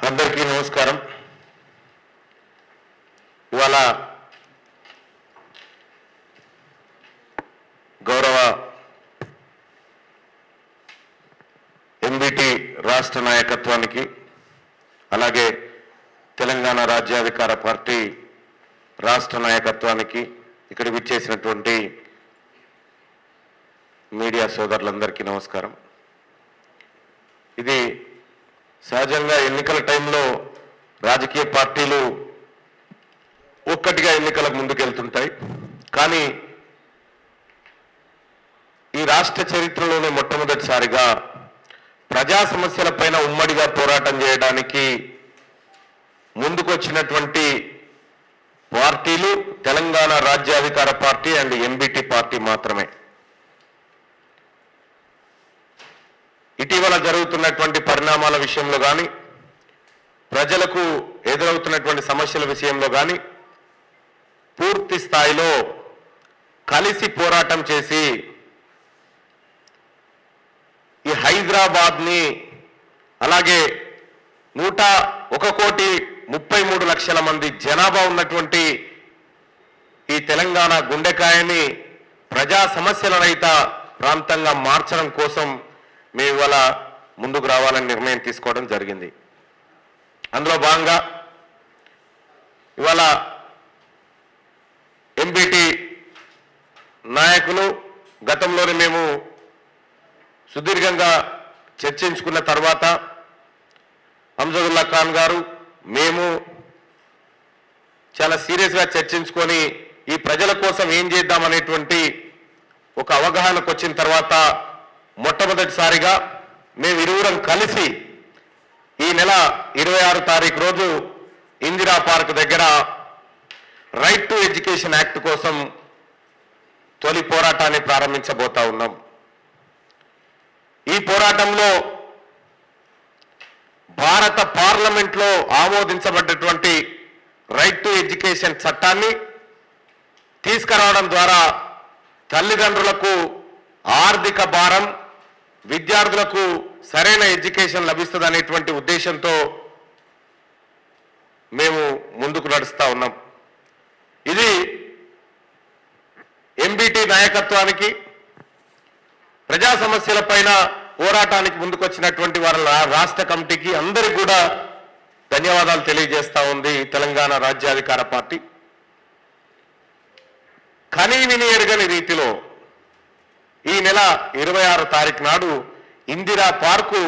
అందరికీ నమస్కారం. ఇవాళ గౌరవ ఎంబీటీ రాష్ట్ర నాయకత్వానికి అలాగే తెలంగాణ రాజ్యాధికార పార్టీ రాష్ట్ర నాయకత్వానికి ఇక్కడ విచ్చేసినటువంటి మీడియా సోదరులందరికీ నమస్కారం. ఇది సహజంగా ఎన్నికల టైంలో రాజకీయ పార్టీలు ఒక్కటిగా ఎన్నికలకు ముందుకెళ్తుంటాయి. కానీ ఈ రాష్ట్ర చరిత్రలోనే మొట్టమొదటిసారిగా ప్రజా సమస్యలపైన ఉమ్మడిగా పోరాటం చేయడానికి ముందుకొచ్చినటువంటి పార్టీలు తెలంగాణ రాజ్యాధికార పార్టీ అండ్ ఎంబీటీ పార్టీ మాత్రమే. ఇటీవల జరుగుతున్నటువంటి పరిణామాల విషయంలో కానీ ప్రజలకు ఎదురవుతున్నటువంటి సమస్యల విషయంలో కానీ పూర్తి స్థాయిలో కలిసి పోరాటం చేసి ఈ హైదరాబాద్ని అలాగే 101,33,00,000 మంది జనాభా ఉన్నటువంటి ఈ తెలంగాణ గుండెకాయని ప్రజా సమస్యల రహిత ప్రాంతంగా మార్చడం కోసం మేము ఇవాళ ముందుకు రావాలని నిర్ణయం తీసుకోవడం జరిగింది. అందులో భాగంగా ఇవాళ ఎంబీటీ నాయకులు గతంలోనే మేము సుదీర్ఘంగా చర్చించుకున్న తర్వాత హంజదుల్లా ఖాన్ గారు మేము చాలా సీరియస్గా చర్చించుకొని ఈ ప్రజల కోసం ఏం చేద్దామనేటువంటి ఒక అవగాహనకు వచ్చిన తర్వాత మొట్టమొదటిసారిగా మేము ఇరువురం కలిసి ఈ నెల 26 తారీఖు రోజు ఇందిరా పార్క్ దగ్గర రైట్ టు ఎడ్యుకేషన్ యాక్ట్ కోసం తొలి పోరాటాన్ని ప్రారంభించబోతా ఉన్నాం. ఈ పోరాటంలో భారత పార్లమెంట్లో ఆమోదించబడ్డటువంటి రైట్ టు ఎడ్యుకేషన్ చట్టాన్ని తీసుకురావడం ద్వారా తల్లిదండ్రులకు ఆర్థిక భారం, విద్యార్థులకు సరైన ఎడ్యుకేషన్ లభిస్తుంది అనేటువంటి ఉద్దేశంతో మేము ముందుకు నడుస్తూ ఉన్నాం. ఇది ఎంబీటీ నాయకత్వానికి ప్రజా సమస్యలపైన పోరాటానికి ముందుకొచ్చినటువంటి వారి రాష్ట్ర కమిటీకి అందరికీ కూడా ధన్యవాదాలు తెలియజేస్తా ఉంది తెలంగాణ రాజ్యాధికార పార్టీ. కనీ విని ఎరుగని రీతిలో ఈ నెల 26 తారీఖు నాడు ఇందిరా పార్కు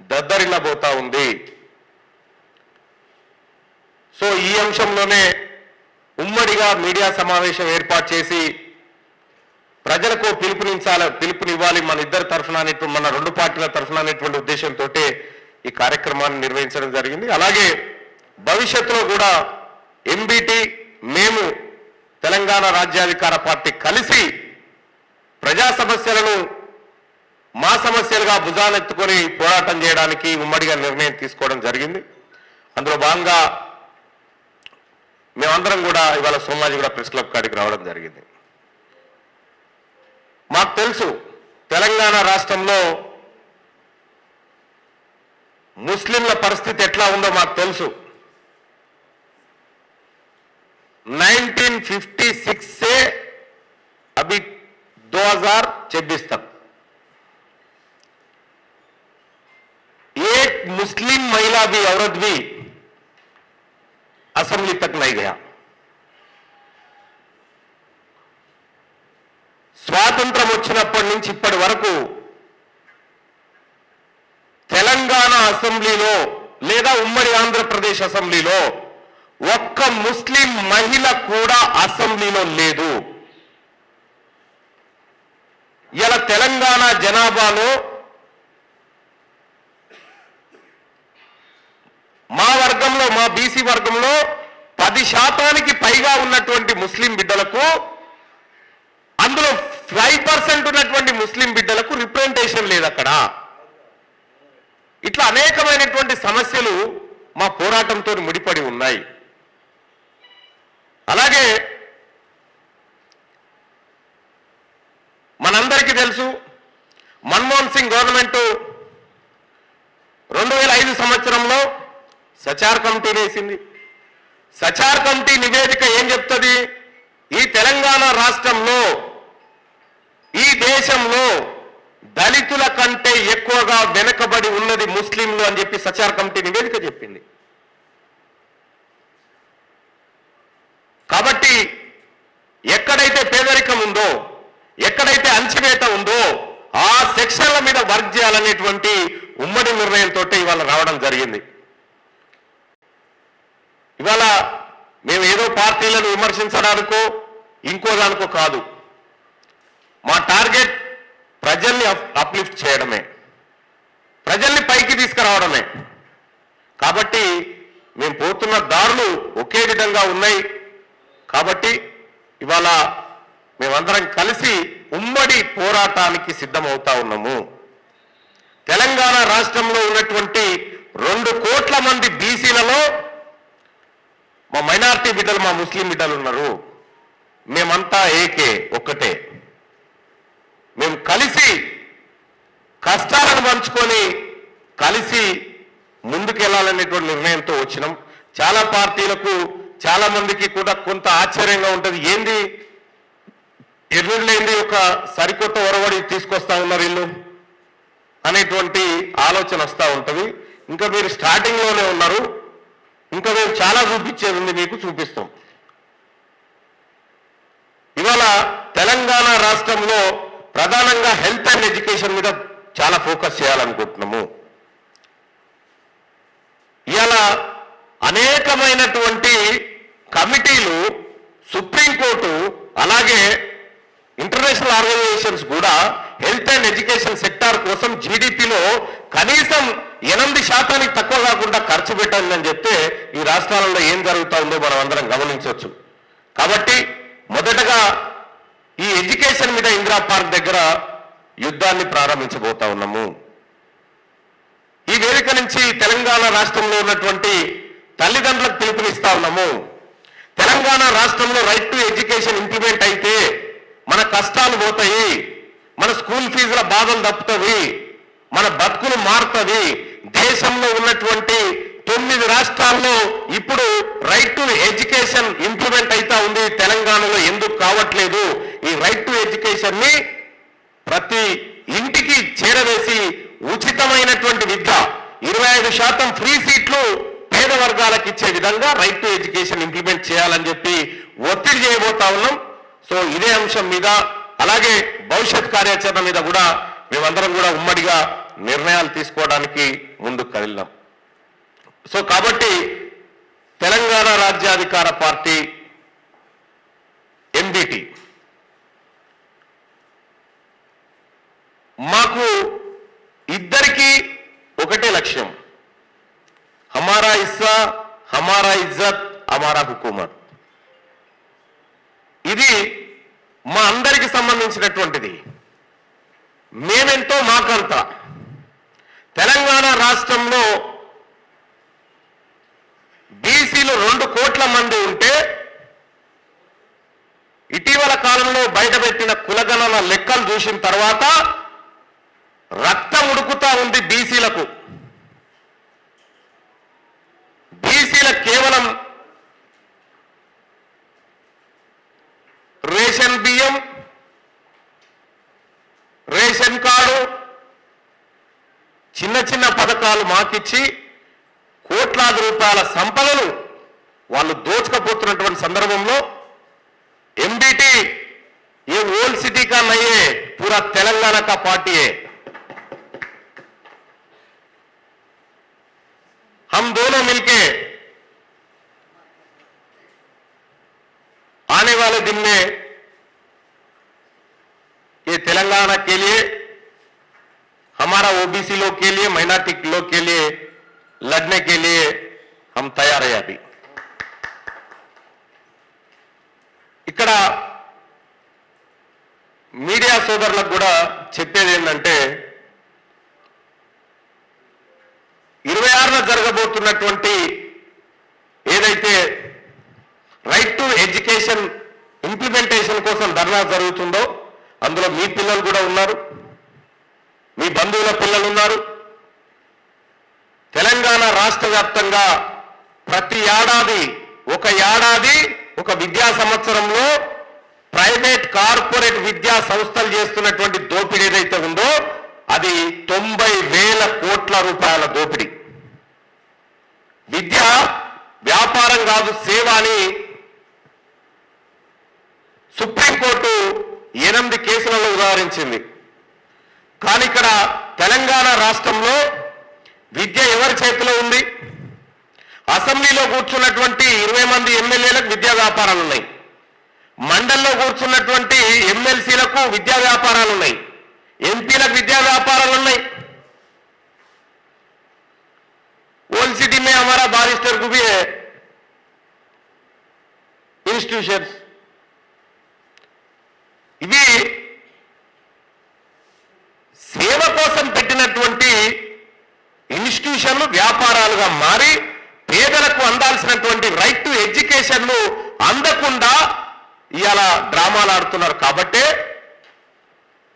దద్దరిల్లబోతా ఉంది. సో ఈ అంశంలోనే ఉమ్మడిగా మీడియా సమావేశం ఏర్పాటు చేసి ప్రజలకు పిలుపునివ్వాలి మన ఇద్దరి తరఫున మన రెండు పార్టీల తరఫున అనేటువంటి ఉద్దేశంతో ఈ కార్యక్రమాన్ని నిర్వహించడం జరిగింది. అలాగే భవిష్యత్తులో కూడా ఎంబీటీ మేము తెలంగాణ రాజ్యాధికార పార్టీ కలిసి ప్రజా సమస్యలను మా సమస్యలుగా భుజానెత్తుకొని పోరాటం చేయడానికి ఉమ్మడిగా నిర్ణయం తీసుకోవడం జరిగింది. అందులో భాగంగా మేమందరం కూడా ఇవాళ సోమాజిగూడ ప్రెస్ క్లబ్ కాడికి రావడం జరిగింది. మాకు తెలుసు తెలంగాణ రాష్ట్రంలో ముస్లింల పరిస్థితి ఎట్లా ఉందో మాకు తెలుసు. 1956 से अभी 2026 तक एक मुस्लिम महिला भी औरत भी असेंबली तक नहीं गया. స్వాతంత్రం వచ్చినప్పటి నుంచి ఇప్పటి వరకు తెలంగాణ అసెంబ్లీలో లేదా ఉమ్మడి ఆంధ్రప్రదేశ్ అసెంబ్లీలో ఒక్క ముస్లిం మహిళ కూడా అసెంబ్లీలో లేదు. ఇలా తెలంగాణ జనాభాలో మా వర్గంలో మా బీసీ వర్గంలో 10% పైగా ఉన్నటువంటి ముస్లిం బిడ్డలకు అందులో 5% ఉన్నటువంటి ముస్లిం బిడ్డలకు రిప్రజెంటేషన్ లేదు అక్కడ. ఇట్లా అనేకమైనటువంటి సమస్యలు మా పోరాటంతో ముడిపడి ఉన్నాయి. అలాగే మనందరికీ తెలుసు మన్మోహన్ సింగ్ గవర్నమెంట్ 2005 సంవత్సరంలో సచార్ కమిటీ వేసింది. సచార్ కమిటీ నివేదిక ఏం చెప్తుంది? ఈ తెలంగాణ రాష్ట్రంలో ఈ దేశంలో దళితుల కంటే ఎక్కువగా వెనుకబడి ఉన్నది ముస్లింలు అని చెప్పి సచార్ కమిటీ నివేదిక చెప్పింది. కాబట్టి ఎక్కడైతే పేదరికం ఉందో, ఎక్కడైతే అణచివేత ఉందో ఆ సెక్షన్ల మీద వర్క్ చేయాలనేటువంటి ఉమ్మడి నిర్ణయంతో ఇవాళ రావడం జరిగింది. ఇవాళ మేము ఏదో పార్టీలను విమర్శించడానికో ఇంకో దానికో కాదు. మా టార్గెట్ ప్రజల్ని అప్లిఫ్ట్ చేయడమే, ప్రజల్ని పైకి తీసుకురావడమే. కాబట్టి మేము పోతున్న దారులు ఒకే విధంగా ఉన్నాయి. కాబట్టి ఇవాళ మేమందరం కలిసి ఉమ్మడి పోరాటానికి సిద్ధమవుతా ఉన్నాము. తెలంగాణ రాష్ట్రంలో ఉన్నటువంటి 2 కోట్ల మంది బీసీలలో మా మైనారిటీ బిడ్డలు, మా ముస్లిం బిడ్డలు ఉన్నారు. మేమంతా ఒక్కటే. మేము కలిసి కష్టాలను పంచుకొని కలిసి ముందుకెళ్లాలనేటువంటి నిర్ణయంతో వచ్చినాం. చాలా పార్టీలకు, చాలా మందికి కూడా కొంత ఆశ్చర్యంగా ఉంటుంది. ఏంది ఎర్రులేంది ఒక సరికొత్త ఒరవడి తీసుకొస్తా ఉన్నారు వీళ్ళు అనేటువంటి ఆలోచన వస్తూ ఉంటుంది. ఇంకా మీరు స్టార్టింగ్లోనే ఉన్నారు. ఇంకా మేము చాలా చూపించేది ఉంది, మీకు చూపిస్తాం. ఇవాళ తెలంగాణ రాష్ట్రంలో ప్రధానంగా హెల్త్ అండ్ ఎడ్యుకేషన్ మీద చాలా ఫోకస్ చేయాలనుకుంటున్నాము. ఇవాళ అనేకమైనటువంటి కమిటీలు, సుప్రీంకోర్టు, అలాగే ఇంటర్నేషనల్ ఆర్గనైజేషన్స్ కూడా హెల్త్ అండ్ ఎడ్యుకేషన్ సెక్టార్ కోసం జీడిపిలో కనీసం 8% తక్కువ కాకుండా ఖర్చు పెట్టాలని చెప్తే ఈ రాష్ట్రాలలో ఏం జరుగుతా ఉందో మనం అందరం గమనించవచ్చు. కాబట్టి మొదటగా ఈ ఎడ్యుకేషన్ మీద ఇందిరా పార్క్ దగ్గర యుద్ధాన్ని ప్రారంభించబోతా ఉన్నాము. ఈ వేదిక నుంచి తెలంగాణ రాష్ట్రంలో ఉన్నటువంటి తల్లిదండ్రులకు పిలుపునిస్తా ఉన్నాము. తెలంగాణ రాష్ట్రంలో రైట్ టు ఎడ్యుకేషన్ ఇంప్లిమెంట్ అయితే మన కష్టాలు పోతాయి, మన స్కూల్ ఫీజుల బాధలు తప్పుతుంది, మన బతుకులు మారుతుంది. దేశంలో ఉన్నటువంటి 9 రాష్ట్రాల్లో ఇప్పుడు రైట్ టు ఎడ్యుకేషన్ ఇంప్లిమెంట్ అవుతా ఉంది. తెలంగాణలో ఎందుకు కావట్లేదు? ఈ రైట్ టు ఎడ్యుకేషన్ ని ప్రతి ఇంటికి చేరవేసి ఉచితమైనటువంటి విద్య, 25% ఫ్రీ సీట్లు పేద వర్గాలకు ఇచ్చే విధంగా రైట్ టు ఎడ్యుకేషన్ ఇంప్లిమెంట్ చేయాలని చెప్పి ఒత్తిడి చేయబోతా ఉన్నాం. సో ఇదే అంశం మీద, అలాగే భవిష్యత్ కార్యాచరణ మీద కూడా మేమందరం కూడా ఉమ్మడిగా నిర్ణయాలు తీసుకోవడానికి ముందుకు కదిలినాం. సో కాబట్టి తెలంగాణ రాజ్యాధికార పార్టీ ఎంబీటీ మాకు ఇద్దరికీ ఒకటే లక్ష్యం, హమారా హిస్సా, హమారా ఇజ్జత్, హమారా హుకూమత్. ఇది మా అందరికి సంబంధించినటువంటిది. మేమెంతో మాకంత. తెలంగాణ రాష్ట్రంలో బీసీలు 2 కోట్ల మంది ఉంటే ఇటీవల కాలంలో బయటపెట్టిన కులగణన లెక్కలు చూసిన తర్వాత రక్తం ఉడుకుతా ఉంది బీసీలకు. బీసీల కేవలం రేషన్ బియ్యం, రేషన్ కార్డు, చిన్న చిన్న పథకాలు మాకిచ్చి కోట్లాది రూపాయల సంపదను వాళ్ళు దోచుకపోతున్నటువంటి సందర్భంలో ఎంబీటీ ये ओल्ड सिटी का नहीं है, पूरा तेलंगाना का पार्टी है. हम दोनों मिलके आने वाले दिन में ये तेलंगाना के लिए, हमारा ओबीसी लोग के लिए, माइनॉरिटी लोग के लिए लड़ने के लिए हम तैयार है. अभी ఇక్కడ మీడియా సోదరులకు కూడా చెప్పేది ఏంటంటే, 26న జరగబోతున్నటువంటి ఏదైతే రైట్ టు ఎడ్యుకేషన్ ఇంప్లిమెంటేషన్ కోసం ధర్నా జరుగుతుందో అందులో మీ పిల్లలు కూడా ఉన్నారు, మీ బంధువుల పిల్లలు ఉన్నారు. తెలంగాణ రాష్ట్ర వ్యాప్తంగా ప్రతి ఏడాది ఒక విద్యా సంవత్సరంలో ప్రైవేట్ కార్పొరేట్ విద్యా సంస్థలు చేస్తున్నటువంటి దోపిడీ ఏదైతే ఉందో అది 90,000 కోట్ల రూపాయల దోపిడీ. విద్య వ్యాపారం కాదు, సేవ అని సుప్రీంకోర్టు 8 కేసులలో ఉదాహరించింది. కానీ ఇక్కడ తెలంగాణ రాష్ట్రంలో విద్య ఎవరి చేతిలో ఉంది? అసెంబ్లీలో కూర్చున్నటువంటి 20 మంది ఎమ్మెల్యేలకు విద్యా వ్యాపారాలు ఉన్నాయి. మండలిలో కూర్చున్నటువంటి ఎమ్మెల్సీలకు విద్యా వ్యాపారాలు ఉన్నాయి. ఎంపీలకు విద్యా వ్యాపారాలు ఉన్నాయి. ओल्ड सिटी में हमारा बारिस्टर को भी है इंस्टीट्यूशंस. ఇవి సేవ కోసం పెట్టినటువంటి ఇన్స్టిట్యూషన్లు వ్యాపారాలుగా మారి పేదలకు అందాల్సినటువంటి రైట్ టు ఎడ్యుకేషన్ను అందకుండా ఇవాళ డ్రామాలు ఆడుతున్నారు. కాబట్టే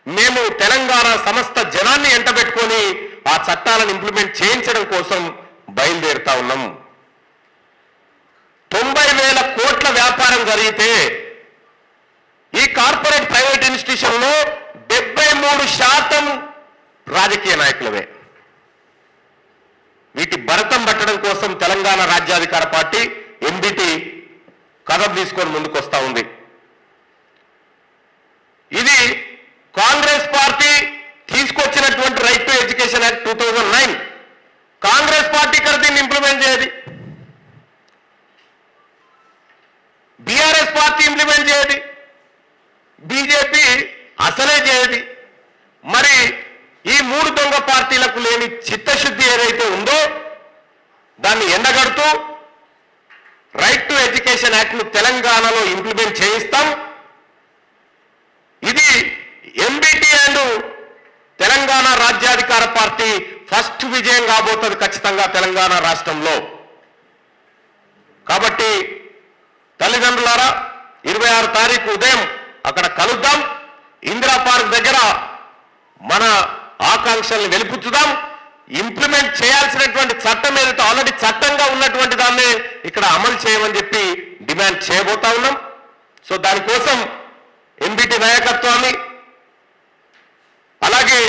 మేము తెలంగాణ సమస్త జనాన్ని ఎంటబెట్టుకొని ఆ చట్టాలను ఇంప్లిమెంట్ చేయించడం కోసం బయలుదేరుతా ఉన్నాం. 90,000 కోట్ల వ్యాపారం జరిగితే ఈ కార్పొరేట్ ప్రైవేట్ ఇన్స్టిట్యూషన్లో 73% రాజకీయ నాయకులవే. వీటి భరతం పట్టడం కోసం తెలంగాణ రాజ్యాధికార పార్టీ ఎంబీటీ కథం తీసుకొని ముందుకు వస్తా ఉంది. ఇది కాంగ్రెస్ పార్టీ తీసుకొచ్చినటువంటి right to education act 2009. Congress party కదా దీన్ని ఇంప్లిమెంట్ చేయదు, బీఆర్ఎస్ పార్టీ ఇంప్లిమెంట్ చేయదు, బీజేపీ అసలే చేయదు. మరి ఈ 3 దొంగ పార్టీలకు లేని చిత్తశుద్ధి ఏదైతే ఉందో దాన్ని ఎండగడుతూ రైట్ టు ఎడ్యుకేషన్ యాక్ట్ను తెలంగాణలో ఇంప్లిమెంట్ చేయిస్తాం. ఇది ఎంబీటీ అండ్ తెలంగాణ రాజ్యాధికార పార్టీ ఫస్ట్ విజయం కాబోతుంది ఖచ్చితంగా తెలంగాణ రాష్ట్రంలో. కాబట్టి తల్లిదండ్రులారా 26 తారీఖు ఉదయం అక్కడ కలుద్దాం. ఇందిరా పార్క్ దగ్గర మన ఆకాంక్షల్ని వెలిపుచ్చుదాం. ఇంప్లిమెంట్ చేయాల్సినటువంటి చట్టం ఏదైతే ఆల్రెడీ చట్టంగా ఉన్నటువంటి దాన్ని ఇక్కడ అమలు చేయమని చెప్పి డిమాండ్ చేయబోతా ఉన్నాం. సో దానికోసం ఎంబీటీ నాయకత్వాన్ని అలాగే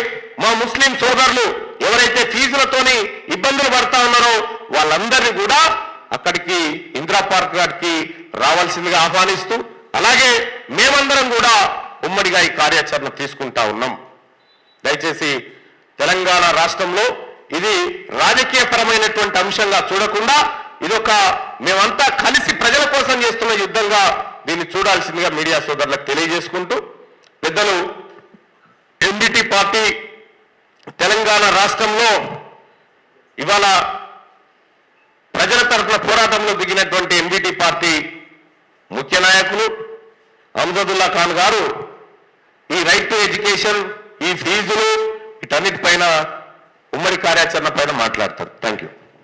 మా ముస్లిం సోదరులు ఎవరైతే ఫీజులతోని ఇబ్బందులు పడతా ఉన్నారో వాళ్ళందరినీ కూడా అక్కడికి ఇందిరా పార్క్ గారికి రావాల్సిందిగా ఆహ్వానిస్తూ అలాగే మేమందరం కూడా ఉమ్మడిగా ఈ కార్యాచరణ తీసుకుంటా ఉన్నాం. దయచేసి తెలంగాణ రాష్ట్రంలో ఇది రాజకీయపరమైనటువంటి అంశంగా చూడకుండా ఇదొక మేమంతా కలిసి ప్రజల కోసం చేస్తున్న యుద్ధంగా దీన్ని చూడాల్సిందిగా మీడియా సోదరులకు తెలియజేసుకుంటూ పెద్దలు ఎంబీటీ పార్టీ తెలంగాణ రాష్ట్రంలో ఇవాళ ప్రజల తరఫున పోరాటంలో దిగినటువంటి ఎంబీటీ పార్టీ ముఖ్య నాయకులు అమ్జదుల్లా ఖాన్ గారు ఈ రైట్ టు ఎడ్యుకేషన్, ఈ ఫీజులు వీటన్నిటిపైన ఉమ్మడి కార్యాచరణ పైన మాట్లాడతారు. Thank you.